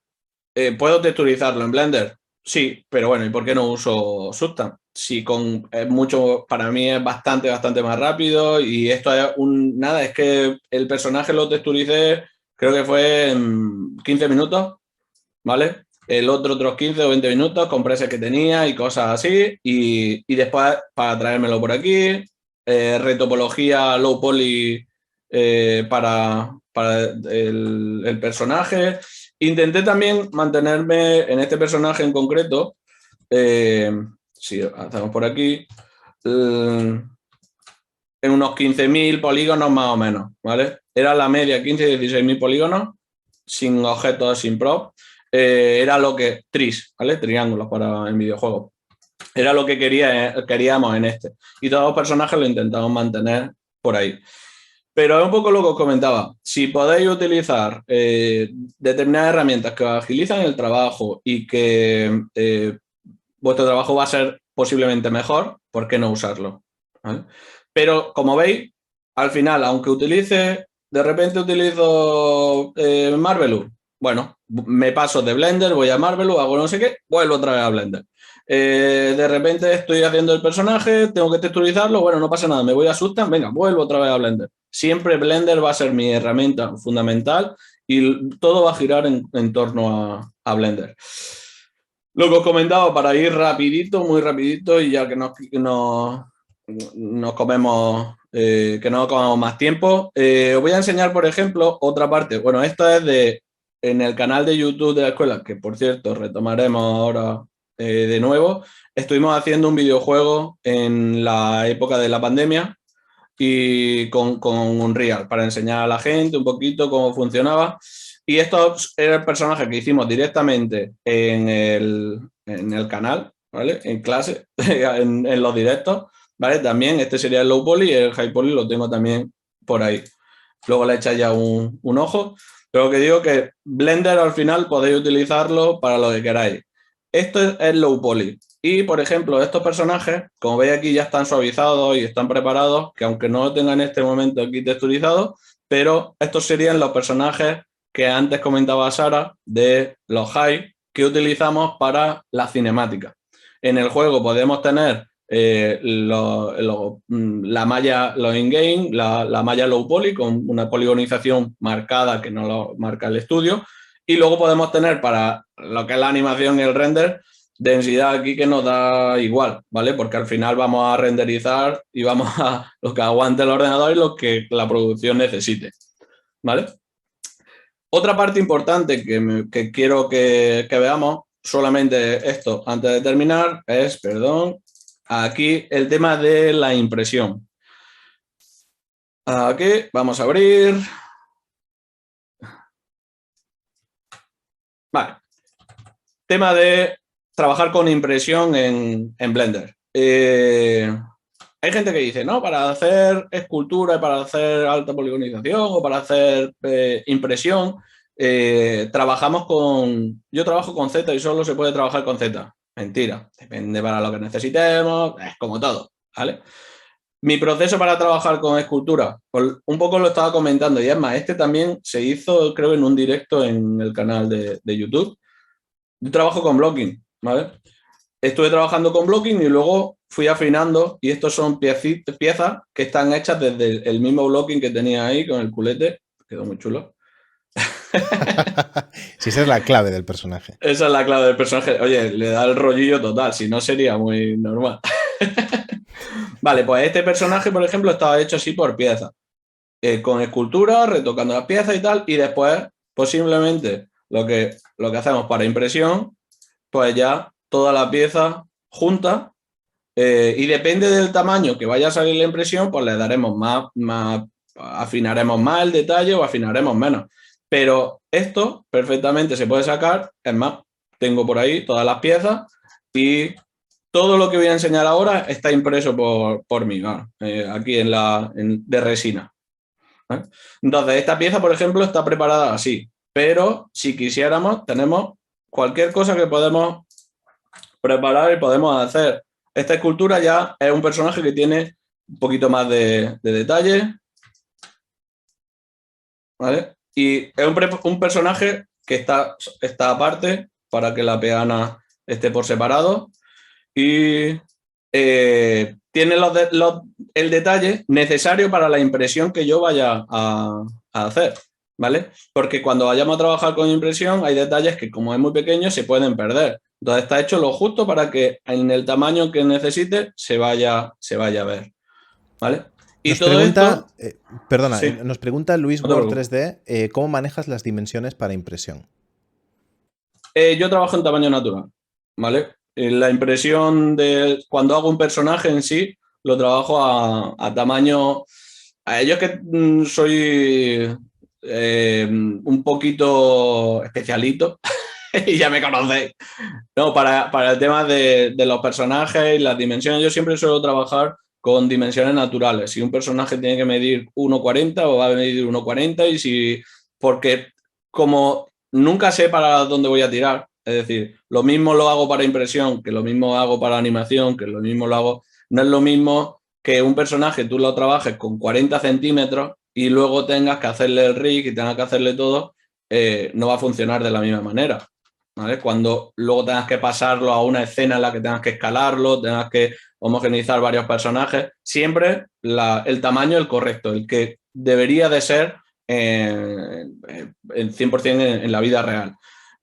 ¿puedo texturizarlo en Blender? Sí, pero bueno, ¿y por qué no uso Substance? Sí, es mucho, para mí es bastante más rápido y esto es nada, es que el personaje lo texturicé, creo que fue en 15 minutos, ¿vale? El otro otros 15 o 20 minutos con presets que tenía y cosas así y después para traérmelo por aquí, retopología low poly para el personaje. Intenté también mantenerme en este personaje en concreto, si hacemos por aquí, en unos 15.000 polígonos más o menos, ¿vale? Era la media 15 y 16.000 polígonos, sin objetos, sin props. Era lo que, ¿vale? Triángulos para el videojuego. Era lo que queríamos en este. Y todos los personajes lo intentamos mantener por ahí. Pero es un poco lo que os comentaba. Si podéis utilizar determinadas herramientas que os agilizan el trabajo y que vuestro trabajo va a ser posiblemente mejor, ¿por qué no usarlo? ¿Vale? Pero como veis, al final, aunque de repente utilizo Marvelous, bueno, me paso de Blender, voy a Marvelous, hago no sé qué, vuelvo otra vez a Blender. De repente estoy haciendo el personaje, tengo que texturizarlo, bueno, no pasa nada, me voy a Substance, venga, vuelvo otra vez a Blender. Siempre Blender va a ser mi herramienta fundamental y todo va a girar en torno a Blender. Lo que os comentaba, para ir rapidito, muy rapidito, y ya que nos comemos, que no comamos más tiempo, os voy a enseñar, por ejemplo, otra parte. Bueno, esta es en el canal de YouTube de la escuela, que por cierto retomaremos ahora de nuevo. Estuvimos haciendo un videojuego en la época de la pandemia y con Unreal para enseñar a la gente un poquito cómo funcionaba. Y esto era el personaje que hicimos directamente en el canal, ¿vale? En clase, en los directos, ¿vale? También este sería el low poly y el high poly lo tengo también por ahí. Luego le echáis ya un ojo. Pero que digo que Blender al final podéis utilizarlo para lo que queráis. Esto es el low poly. Y, por ejemplo, estos personajes, como veis aquí, ya están suavizados y están preparados, que aunque no lo tengan en este momento aquí texturizados, pero estos serían los personajes que antes comentaba Sara de los high que utilizamos para la cinemática. En el juego podemos tener la malla, los in-game, la malla low poly con una poligonización marcada que no lo marca el estudio, y luego podemos tener para lo que es la animación y el render, densidad aquí que nos da igual, ¿vale? Porque al final vamos a renderizar y vamos a lo que aguante el ordenador y lo que la producción necesite, ¿vale? Otra parte importante que quiero que veamos, solamente esto antes de terminar, es, perdón, aquí el tema de la impresión. Aquí vamos a abrir. Vale. Tema de trabajar con impresión en Blender. Hay gente que dice, no, para hacer escultura, para hacer alta poligonización o para hacer impresión, yo trabajo con Z y solo se puede trabajar con Z. Mentira, depende para lo que necesitemos, es como todo, ¿vale? Mi proceso para trabajar con escultura, pues un poco lo estaba comentando, y es más, este también se hizo, creo, en un directo en el canal de YouTube. Yo trabajo con blocking, ¿vale? Estuve trabajando con blocking y luego fui afinando, y estos son piezas que están hechas desde el mismo blocking que tenía ahí con el culete. Quedó muy chulo. Sí, esa es la clave del personaje. Esa es la clave del personaje. Oye, le da el rollillo total, si no sería muy normal. Vale, pues este personaje, por ejemplo, estaba hecho así por piezas. Con escultura, retocando las piezas y tal, y después, posiblemente, lo que hacemos para impresión, pues ya toda la pieza junta, y depende del tamaño que vaya a salir la impresión, pues le daremos más, afinaremos más el detalle o afinaremos menos. Pero esto perfectamente se puede sacar, es más, tengo por ahí todas las piezas y todo lo que voy a enseñar ahora está impreso por mí, ¿vale? Aquí de resina. ¿Vale? Entonces, esta pieza, por ejemplo, está preparada así, pero si quisiéramos, tenemos cualquier cosa que podemos preparar y podemos hacer. Esta escultura ya es un personaje que tiene un poquito más de detalle, ¿vale? Y es un personaje que está aparte para que la peana esté por separado y tiene el detalle necesario para la impresión que yo vaya a hacer, ¿vale? Porque cuando vayamos a trabajar con impresión hay detalles que, como es muy pequeño, se pueden perder. Entonces está hecho lo justo para que en el tamaño que necesite se vaya a ver, ¿vale? Y nos todo pregunta, esto... perdona, Sí. nos pregunta Luis No te Word preocupes. 3D, ¿cómo manejas las dimensiones para impresión? Yo trabajo en tamaño natural, ¿vale? La impresión de cuando hago un personaje en sí, lo trabajo a tamaño... Yo es que soy un poquito especialito y ya me conocéis. No, para el tema de los personajes y las dimensiones, yo siempre suelo trabajar con dimensiones naturales. Si un personaje tiene que medir 1,40 o va a medir 1,40 porque como nunca sé para dónde voy a tirar, es decir, lo mismo lo hago para impresión, que lo mismo hago para animación, que lo mismo lo hago, no es lo mismo que un personaje tú lo trabajes con 40 centímetros y luego tengas que hacerle el rig y tengas que hacerle todo, no va a funcionar de la misma manera. ¿Vale? Cuando luego tengas que pasarlo a una escena en la que tengas que escalarlo, tengas que homogeneizar varios personajes, siempre el tamaño el correcto, el que debería de ser en 100% en la vida real.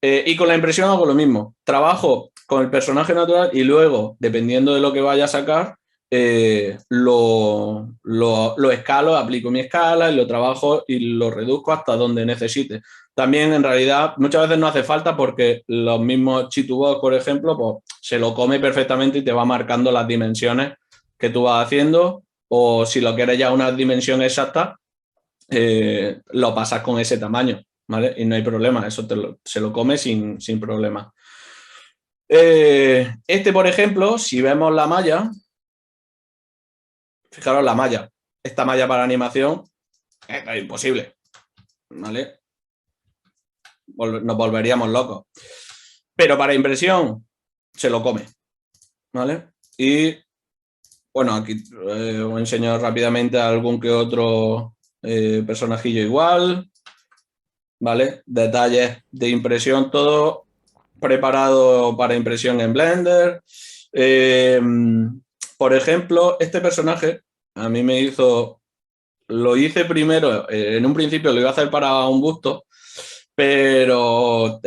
Y con la impresión hago lo mismo. Trabajo con el personaje natural y luego, dependiendo de lo que vaya a sacar, lo escalo, aplico mi escala y lo trabajo y lo reduzco hasta donde necesite. También, en realidad, muchas veces no hace falta porque los mismos Chitubox, por ejemplo, pues se lo come perfectamente y te va marcando las dimensiones que tú vas haciendo, o si lo quieres ya una dimensión exacta, lo pasas con ese tamaño, ¿vale? Y no hay problema, eso se lo come sin problema. Por ejemplo, si vemos la malla, fijaros la malla, esta malla para animación es imposible, ¿vale? Nos volveríamos locos. Pero para impresión se lo come, ¿vale? Y bueno, aquí os enseño rápidamente algún que otro personajillo igual, ¿vale? Detalles de impresión, todo preparado para impresión en Blender. Por ejemplo, este personaje a mí lo hice primero, en un principio lo iba a hacer para un busto, pero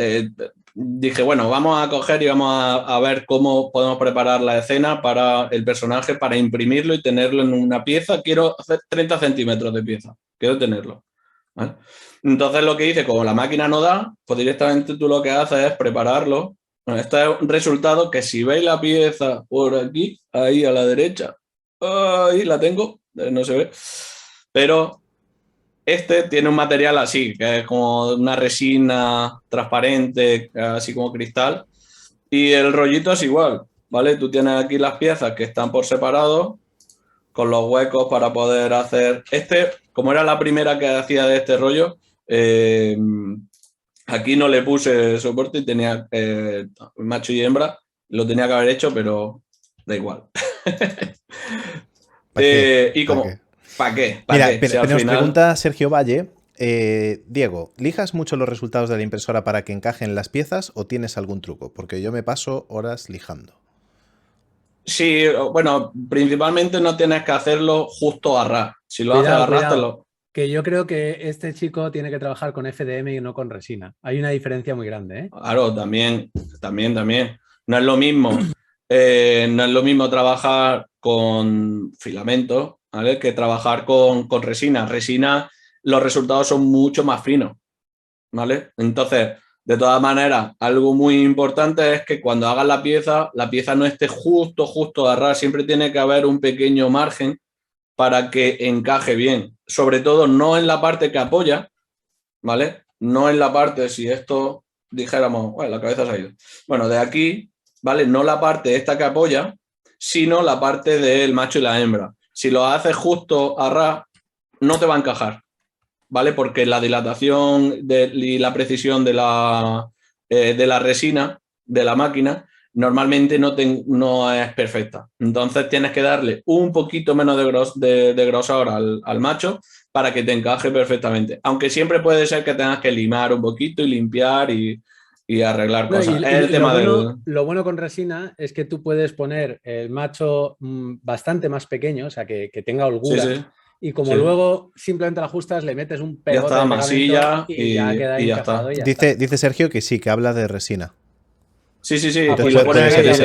dije, bueno, vamos a coger y vamos a ver cómo podemos preparar la escena para el personaje, para imprimirlo y tenerlo en una pieza. Quiero hacer 30 centímetros de pieza, quiero tenerlo, ¿vale? Entonces lo que hice, como la máquina no da, pues directamente tú lo que haces es prepararlo. Bueno, este es un resultado que si veis la pieza por aquí, ahí a la derecha, ahí la tengo, no se ve, pero este tiene un material así, que es como una resina transparente, así como cristal, y el rollito es igual, ¿vale? Tú tienes aquí las piezas que están por separado, con los huecos para poder hacer... como era la primera que hacía de este rollo, aquí no le puse soporte y tenía macho y hembra, lo tenía que haber hecho, pero da igual. Y como... ¿Para qué? Mira, qué? Si nos final... pregunta Sergio Valle, Diego, ¿lijas mucho los resultados de la impresora para que encajen las piezas o tienes algún truco? Porque yo me paso horas lijando. Sí, bueno, principalmente no tienes que hacerlo justo a ras. Si lo haces a ras, te lo... Que yo creo que este chico tiene que trabajar con FDM y no con resina. Hay una diferencia muy grande, ¿eh? Claro, también. No es lo mismo. No es lo mismo trabajar con filamento, ¿vale? Que trabajar con resina. Resina, los resultados son mucho más finos, ¿vale? Entonces, de todas maneras, algo muy importante es que cuando hagas la pieza no esté justo a ras. Siempre tiene que haber un pequeño margen para que encaje bien. Sobre todo no en la parte que apoya, ¿vale? No en la parte, si esto dijéramos, bueno, la cabeza se ha ido. Bueno, de aquí, ¿vale? No la parte esta que apoya, sino la parte del macho y la hembra. Si lo haces justo a ras, no te va a encajar, ¿vale? Porque la dilatación y la precisión de la resina, de la máquina, normalmente no es perfecta. Entonces tienes que darle un poquito menos de grosor al macho para que te encaje perfectamente. Aunque siempre puede ser que tengas que limar un poquito y limpiar y arreglar cosas. Lo bueno con resina es que tú puedes poner el macho bastante más pequeño, o sea, que tenga holgura. Sí, sí. Y como luego simplemente lo ajustas, le metes un pegote de masilla y ya queda encajado. Ya está. Dice Sergio que sí, que habla de resina. Sí. Entonces, Y lo pones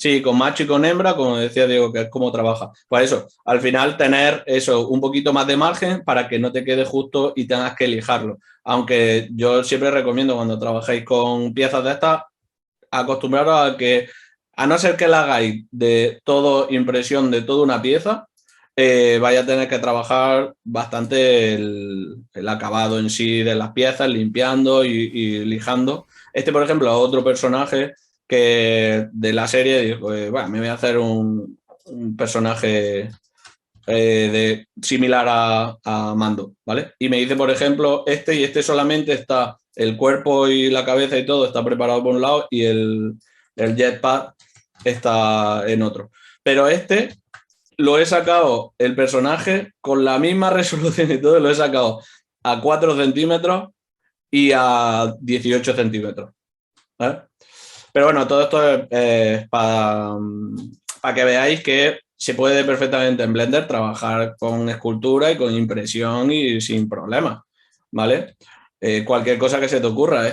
y con macho y con hembra, como decía Diego, que es como trabaja. Pues eso, al final tener eso, un poquito más de margen para que no te quede justo y tengas que lijarlo. Aunque yo siempre recomiendo cuando trabajéis con piezas de estas, acostumbraros a que, a no ser que la hagáis de todo impresión de toda una pieza, vaya a tener que trabajar bastante el acabado en sí de las piezas, limpiando y lijando. Por ejemplo, otro personaje que de la serie dijo, bueno, me voy a hacer un un personaje similar a Mando, ¿vale? Y me dice, por ejemplo, y este solamente está el cuerpo y la cabeza y todo está preparado por un lado y el jetpack está en otro. Pero lo he sacado, el personaje, con la misma resolución y todo, lo he sacado a 4 centímetros y a 18 centímetros. ¿Vale? Pero bueno, todo esto es para que veáis que se puede perfectamente en Blender trabajar con escultura y con impresión y sin problemas, ¿vale? Cualquier cosa que se te ocurra.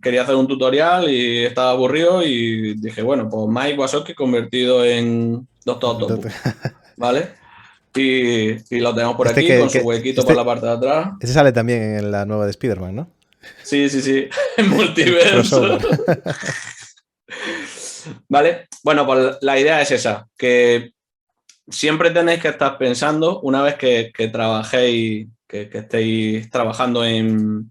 Quería hacer un tutorial y estaba aburrido y dije, bueno, pues Mike Wazowski convertido en Doctor Octopus, ¿vale? Y lo tenemos por aquí con su huequito por la parte de atrás. Este sale también en la nueva de Spider-Man, ¿no? Sí, en multiverso. ¿Vale? Bueno, pues la idea es esa, que siempre tenéis que estar pensando, una vez que trabajéis, que estéis trabajando en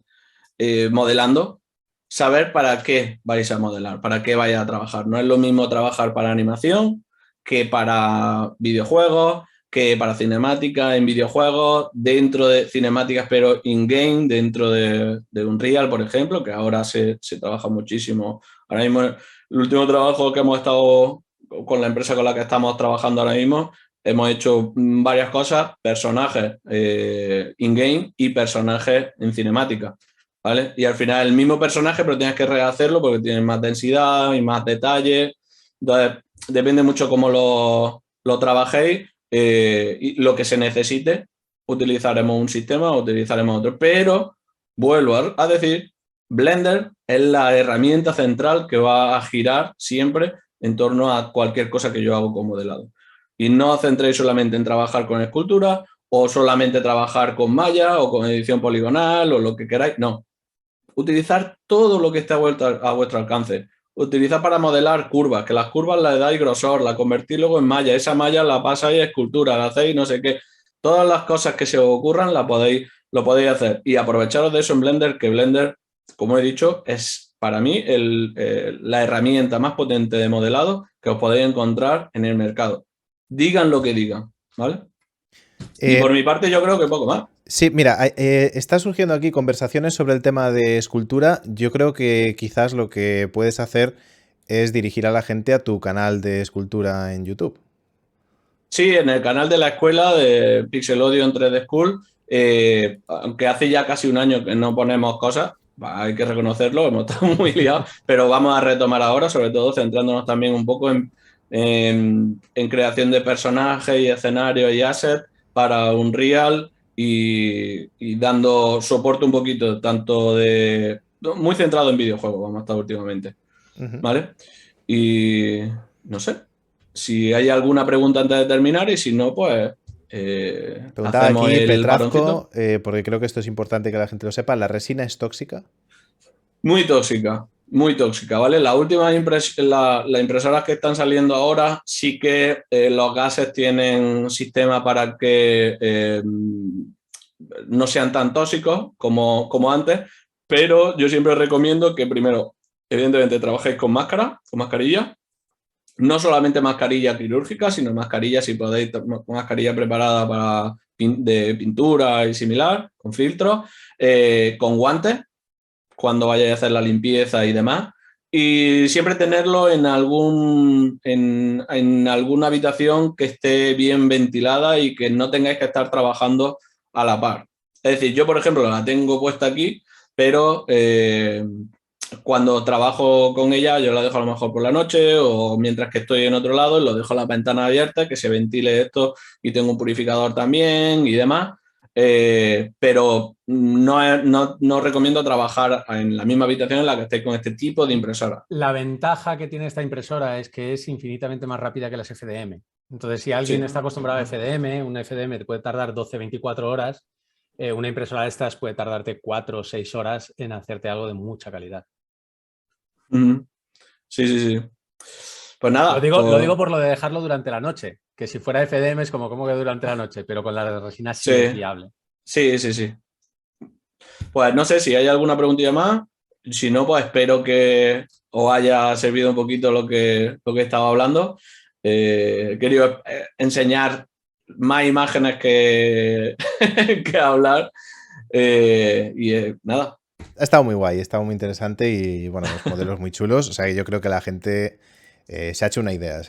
modelando, saber para qué vais a modelar, para qué vais a trabajar. No es lo mismo trabajar para animación que para videojuegos, que para cinemática en videojuegos, dentro de cinemáticas, pero in-game, dentro de Unreal, por ejemplo, que ahora se trabaja muchísimo. Ahora mismo, el último trabajo que hemos estado con la empresa con la que estamos trabajando ahora mismo, hemos hecho varias cosas, personajes in-game y personajes en cinemática, ¿vale? Y al final el mismo personaje, pero tienes que rehacerlo porque tiene más densidad y más detalle. Entonces, depende mucho cómo lo trabajéis y lo que se necesite. Utilizaremos un sistema o utilizaremos otro. Pero, vuelvo a decir, Blender es la herramienta central que va a girar siempre en torno a cualquier cosa que yo hago con modelado. Y no os centréis solamente en trabajar con escultura o solamente trabajar con malla o con edición poligonal o lo que queráis. No. Utilizar todo lo que esté a vuestro alcance. Utilizar para modelar curvas, que las curvas le dais grosor, la convertís luego en malla. Esa malla la pasáis a escultura, la hacéis no sé qué. Todas las cosas que se os ocurran lo podéis hacer. Y aprovecharos de eso en Blender, que Blender, como he dicho, es para mí la herramienta más potente de modelado que os podéis encontrar en el mercado. Digan lo que digan, ¿vale? Y por mi parte yo creo que poco más. Sí, mira, está surgiendo aquí conversaciones sobre el tema de escultura. Yo creo que quizás lo que puedes hacer es dirigir a la gente a tu canal de escultura en YouTube. Sí, en el canal de la escuela de Pixelodion 3D School, aunque hace ya casi un año que no ponemos cosas, hay que reconocerlo, hemos estado muy liados, pero vamos a retomar ahora, sobre todo centrándonos también un poco en creación de personajes y escenarios y assets para Unreal y dando soporte un poquito, muy centrado en videojuegos, vamos a estar últimamente, ¿vale? Y no sé. Si hay alguna pregunta antes de terminar y si no, pues Preguntaba hacemos aquí el Petrazco, porque creo que esto es importante que la gente lo sepa. ¿La resina es tóxica? Muy tóxica, ¿vale? Las últimas las impresoras que están saliendo ahora sí que los gases tienen sistema para que no sean tan tóxicos como antes, pero yo siempre recomiendo que primero, evidentemente, trabajéis con mascarilla. No solamente mascarilla quirúrgica, sino mascarilla, si podéis, mascarilla preparada de pintura y similar, con filtros, con guantes, cuando vayáis a hacer la limpieza y demás. Y siempre tenerlo en alguna habitación que esté bien ventilada y que no tengáis que estar trabajando a la par. Es decir, yo, por ejemplo, la tengo puesta aquí, pero cuando trabajo con ella, yo la dejo a lo mejor por la noche o mientras que estoy en otro lado, lo dejo la ventana abierta, que se ventile esto y tengo un purificador también y demás. Pero no recomiendo trabajar en la misma habitación en la que estéis con este tipo de impresora. La ventaja que tiene esta impresora es que es infinitamente más rápida que las FDM. Entonces, si alguien está acostumbrado a FDM, una FDM te puede tardar 12-24 horas, una impresora de estas puede tardarte 4 o 6 horas en hacerte algo de mucha calidad. Sí. Pues nada. Lo digo por lo de dejarlo durante la noche, que si fuera FDM es como que durante la noche, pero con la resina sí es viable. Sí. Pues no sé si hay alguna preguntilla más. Si no, pues espero que os haya servido un poquito lo que estaba hablando. He querido enseñar más imágenes que, que hablar. Nada. Ha estado muy guay, ha estado muy interesante y bueno, los modelos muy chulos. O sea, yo creo que la gente se ha hecho una idea,